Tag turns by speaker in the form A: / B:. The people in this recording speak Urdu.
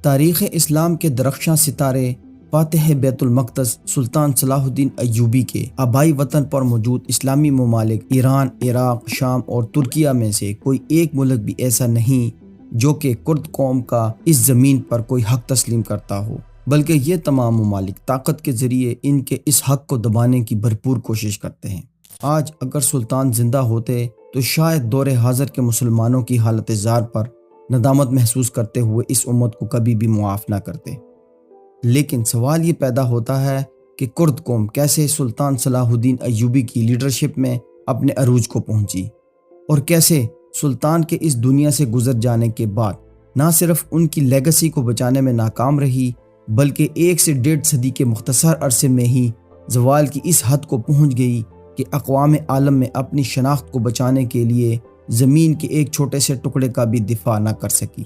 A: تاریخ اسلام کے درخشاں ستارے فاتح بیت المقدس سلطان صلاح الدین ایوبی کے آبائی وطن پر موجود اسلامی ممالک ایران، عراق، شام اور ترکیہ میں سے کوئی ایک ملک بھی ایسا نہیں جو کہ کرد قوم کا اس زمین پر کوئی حق تسلیم کرتا ہو، بلکہ یہ تمام ممالک طاقت کے ذریعے ان کے اس حق کو دبانے کی بھرپور کوشش کرتے ہیں۔ آج اگر سلطان زندہ ہوتے تو شاید دور حاضر کے مسلمانوں کی حالت زار پر ندامت محسوس کرتے ہوئے اس امت کو کبھی بھی معاف نہ کرتے۔ لیکن سوال یہ پیدا ہوتا ہے کہ کرد قوم کیسے سلطان صلاح الدین ایوبی کی لیڈرشپ میں اپنے عروج کو پہنچی، اور کیسے سلطان کے اس دنیا سے گزر جانے کے بعد نہ صرف ان کی لیگسی کو بچانے میں ناکام رہی، بلکہ 1 سے 1.5 صدی کے مختصر عرصے میں ہی زوال کی اس حد کو پہنچ گئی کہ اقوام عالم میں اپنی شناخت کو بچانے کے لیے زمین کے ایک چھوٹے سے ٹکڑے کا بھی دفاع نہ کر سکی۔